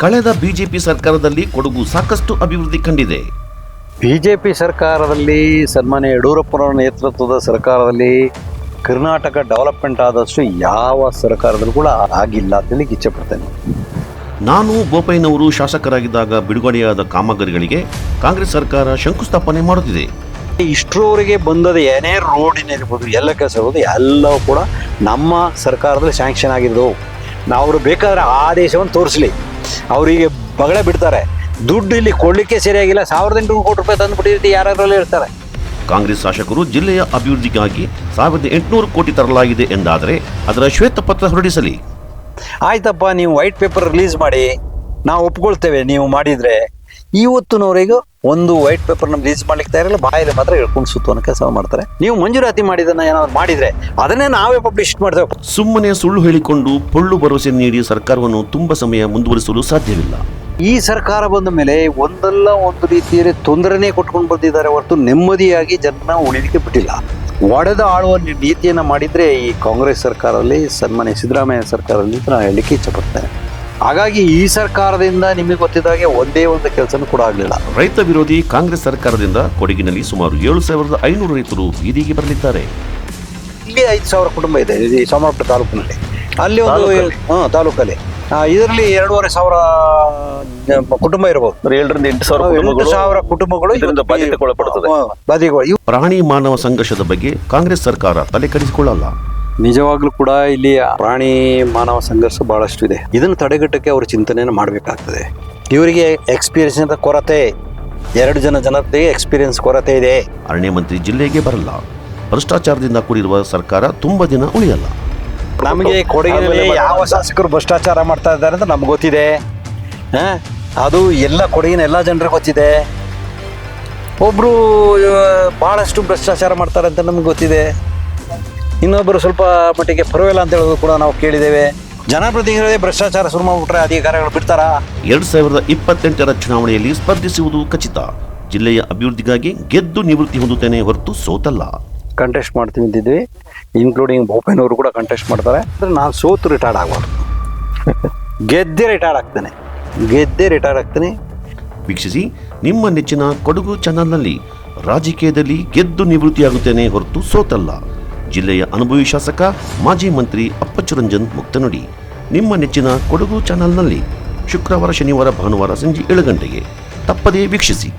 ಕಳೆದ ಬಿಜೆಪಿ ಸರ್ಕಾರದಲ್ಲಿ ಕೊಡಗು ಸಾಕಷ್ಟು ಅಭಿವೃದ್ಧಿ ಕಂಡಿದೆ. ಬಿಜೆಪಿ ಸರ್ಕಾರದಲ್ಲಿ ಸನ್ಮಾನ್ಯ ಯಡಿಯೂರಪ್ಪನವರ ನೇತೃತ್ವದ ಸರ್ಕಾರದಲ್ಲಿ ಕರ್ನಾಟಕ ಡೆವಲಪ್ಮೆಂಟ್ ಆದಷ್ಟು ಯಾವ ಸರ್ಕಾರದಲ್ಲೂ ಕೂಡ ಆಗಿಲ್ಲ ಅಂತ ಹೇಳಿ ಇಚ್ಛೆ ಪಡ್ತೇನೆ. ನಾನು ಬೋಪಯ್ಯನವರು ಶಾಸಕರಾಗಿದ್ದಾಗ ಬಿಡುಗಡೆಯಾದ ಕಾಮಗಾರಿಗಳಿಗೆ ಕಾಂಗ್ರೆಸ್ ಸರ್ಕಾರ ಶಂಕುಸ್ಥಾಪನೆ ಮಾಡುತ್ತಿದೆ. ಇಷ್ಟರವರೆಗೆ ಬಂದದ ಏನೇ ರೋಡಿನಿರ್ಬೋದು ಎಲ್ಲ ಕೆಲಸ ಇರ್ಬೋದು ಎಲ್ಲವೂ ಕೂಡ ನಮ್ಮ ಸರ್ಕಾರದಲ್ಲಿ ಸ್ಯಾಂಕ್ಷನ್ ಆಗಿರೋದು. ನಾವು ಬೇಕಾದ್ರೆ ಆದೇಶವನ್ನು ತೋರಿಸಲಿ, ಅವರಿಗೆ ಬಗಳೆ ಬಿಡ್ತಾರೆ. ದುಡ್ಡು ಇಲ್ಲಿ ಕೊಡಲಿಕ್ಕೆ ಸರಿಯಾಗಿಲ್ಲ, 1800 ಕೋಟಿ ರೂಪಾಯಿ ತಂದುಬಿಟ್ಟಿರ್ತಿ ಯಾರ್ಯಾರಲ್ಲೇ ಇರ್ತಾರೆ. ಕಾಂಗ್ರೆಸ್ ಶಾಸಕರು ಜಿಲ್ಲೆಯ ಅಭಿವೃದ್ಧಿಗಾಗಿ 1800 ಕೋಟಿ ತರಲಾಗಿದೆ ಎಂದಾದರೆ ಅದರ ಶ್ವೇತಪತ್ರ ಹೊರಡಿಸಲಿ. ಆಯ್ತಪ್ಪ, ನೀವು ವೈಟ್ ಪೇಪರ್ ರಿಲೀಸ್ ಮಾಡಿ, ನಾವು ಒಪ್ಕೊಳ್ತೇವೆ ನೀವು ಮಾಡಿದರೆ. ಇವತ್ತಿನವರೆಗೂ ಒಂದು ವೈಟ್ ಪೇಪರ್ನ ರಿಲೀಸ್ ಮಾಡ್ಲಿಕ್ಕೆ ತಯಾರಿಲ್ಲ, ಬಾಯಲ್ಲಿ ಮಾತ್ರ ಹೇಳ್ಕೊಂಡು ಸುತ್ತುವನ್ನ ಕೆಲಸ ಮಾಡ್ತಾರೆ. ನೀವು ಮಂಜೂರಾತಿ ಮಾಡಿದ್ದನ್ನ ಏನಾದ್ರು ಮಾಡಿದ್ರೆ ಅದನ್ನೇ ನಾವೇ ಪಬ್ಲಿಷ್ ಮಾಡ್ತೇವೆ. ಸುಮ್ಮನೆ ಸುಳ್ಳು ಹೇಳಿಕೊಂಡು ಪೊಳ್ಳು ಭರವಸೆ ನೀಡಿ ಸರ್ಕಾರವನ್ನು ತುಂಬ ಸಮಯ ಮುಂದುವರಿಸಲು ಸಾಧ್ಯವಿಲ್ಲ. ಈ ಸರ್ಕಾರ ಬಂದ ಮೇಲೆ ಒಂದಲ್ಲ ಒಂದು ರೀತಿಯಲ್ಲಿ ತೊಂದರೆನೇ ಕೊಟ್ಕೊಂಡು ಬಂದಿದ್ದಾರೆ ಹೊರತು ನೆಮ್ಮದಿಯಾಗಿ ಜನ ಉಳಿಲಿಕ್ಕೆ ಬಿಟ್ಟಿಲ್ಲ. ಒಡೆದ ಆಳುವ ನೀತಿಯನ್ನು ಮಾಡಿದರೆ ಈ ಕಾಂಗ್ರೆಸ್ ಸರ್ಕಾರದಲ್ಲಿ, ಸನ್ಮಾನ್ಯ ಸಿದ್ದರಾಮಯ್ಯ ಸರ್ಕಾರದಲ್ಲಿ ನಾನು ಹೇಳಲಿಕ್ಕೆ ಇಚ್ಛೆಪಡ್ತೇನೆ. ಹಾಗಾಗಿ ಈ ಸರ್ಕಾರದಿಂದ ನಿಮಗೆ ಗೊತ್ತಿದ್ದಾಗೆ ಒಂದೇ ಒಂದು ಕೆಲಸನೂ ಕೂಡ ಆಗಲಿಲ್ಲ. ರೈತ ವಿರೋಧಿ ಕಾಂಗ್ರೆಸ್ ಸರ್ಕಾರದಿಂದ ಕೊಡಗಿನಲ್ಲಿ ಸುಮಾರು 7500 ರೈತರು ಬೀದಿಗೆ ಬರಲಿದ್ದಾರೆ. ಇಲ್ಲಿ 5000 ಕುಟುಂಬ ಇದೆ ಈ ಸೋಮವಾರಪೇಟೆ ತಾಲೂಕಿನಲ್ಲಿ. ಅಲ್ಲಿ ಒಂದು ತಾಲೂಕಲ್ಲಿ ಇದರಲ್ಲಿ 2500 ಕುಟುಂಬ ಇರಬಹುದು. 7ರಿಂದ 8,000 ಕುಟುಂಬಗಳು ಬಾಧಿತಗೊಳ್ಳುತ್ತದೆ. ಪ್ರಾಣಿ ಮಾನವ ಸಂಘರ್ಷದ ಬಗ್ಗೆ ಕಾಂಗ್ರೆಸ್ ಸರ್ಕಾರ ತಲೆ ಕೆಡಿಸಿಕೊಳ್ಳಲ್ಲ. ನಿಜವಾಗ್ಲೂ ಕೂಡ ಇಲ್ಲಿ ಪ್ರಾಣಿ ಮಾನವ ಸಂಘರ್ಷ ಬಹಳಷ್ಟು ಇದೆ. ಇದನ್ನು ತಡೆಗಟ್ಟಕ್ಕೆ ಅವರು ಚಿಂತನೆಯನ್ನು ಮಾಡಬೇಕಾಗ್ತದೆ. ಇವರಿಗೆ ಎಕ್ಸ್ಪೀರಿಯನ್ಸ್ ಕೊರತೆ, 2 ಜನತೆಗೆ ಎಕ್ಸ್ಪೀರಿಯನ್ಸ್ ಕೊರತೆ ಇದೆ. ಅರಣ್ಯ ಮಂತ್ರಿ ಜಿಲ್ಲೆಗೆ ಬರಲ್ಲ. ಭ್ರಷ್ಟಾಚಾರದಿಂದ ಕೂಡಿರುವ ಸರ್ಕಾರ ತುಂಬಾ ದಿನ ಉಳಿಯಲ್ಲ. ನಮಗೆ ಕೊಡಗಿನಲ್ಲಿ ಯಾವ ಶಾಸಕರು ಭ್ರಷ್ಟಾಚಾರ ಮಾಡ್ತಾ ಇದ್ದಾರೆ ಅಂತ ನಮ್ಗೆ ಗೊತ್ತಿದೆ. ಅದು ಎಲ್ಲ ಕೊಡಗಿನ ಎಲ್ಲ ಜನರಿಗೆ ಗೊತ್ತಿದೆ. ಒಬ್ರು ಬಹಳಷ್ಟು ಭ್ರಷ್ಟಾಚಾರ ಮಾಡ್ತಾರೆ ಅಂತ ನಮ್ಗೆ ಗೊತ್ತಿದೆ. ಇನ್ನೊಬ್ಬರು ಸ್ವಲ್ಪ ಮಟ್ಟಿಗೆ ಪರವಾಗಿಲ್ಲ ಅಂತ ಹೇಳೋದು ಕೂಡ ನಾವು ಕೇಳಿದ್ದೇವೆ. ಜನಪ್ರತಿನಿಧಿಗಳೇ ಭ್ರಷ್ಟಾಚಾರ ಶುರು ಮಾಡಿಬಿಟ್ರೆ ಅಧಿಕಾರಿಗಳು ಬಿಡ್ತಾರ? 2028ರ ಚುನಾವಣೆಯಲ್ಲಿ ಸ್ಪರ್ಧಿಸುವುದು ಖಚಿತ. ಜಿಲ್ಲೆಯ ಅಭಿವೃದ್ಧಿಗಾಗಿ ಗೆದ್ದು ನಿವೃತ್ತಿ ಹೊಂದುತ್ತೇನೆ ಹೊರತು ಸೋತಲ್ಲ. ಕಂಟೆಸ್ಟ್ ಮಾಡ್ತೀವಿ ಅಂತಿದ್ವಿ, ಇನ್ಕ್ಲೂಡಿಂಗ್ ಬೋಪಯ್ಯನವರು ಕೂಡ ಕಂಟೆಸ್ಟ್ ಮಾಡ್ತಾರೆ. ಅಂದರೆ ನಾನು ಸೋತು ರಿಟೈರ್ಡ್ ಆಗಬಾರ್ದು, ಗೆದ್ದೇ ರಿಟೈರ್ಡ್ ಆಗ್ತೀನಿ. ವೀಕ್ಷಿಸಿ ನಿಮ್ಮ ನೆಚ್ಚಿನ ಕೊಡಗು ಚಾನಲ್ನಲ್ಲಿ. ರಾಜಕೀಯದಲ್ಲಿ ಗೆದ್ದು ನಿವೃತ್ತಿಯಾಗುತ್ತೇನೆ ಹೊರತು ಸೋತಲ್ಲ. ಜಿಲ್ಲೆಯ ಅನುಭವಿ ಶಾಸಕ ಮಾಜಿ ಮಂತ್ರಿ ಅಪ್ಪಚ್ಚು ರಂಜನ್ ಮುಕ್ತನುಡಿ. ನಿಮ್ಮ ನೆಚ್ಚಿನ ಕೊಡಗು ಚಾನಲ್ನಲ್ಲಿ ಶುಕ್ರವಾರ, ಶನಿವಾರ, ಭಾನುವಾರ ಸಂಜೆ 7 ಗಂಟೆಗೆ ತಪ್ಪದೇ ವೀಕ್ಷಿಸಿ.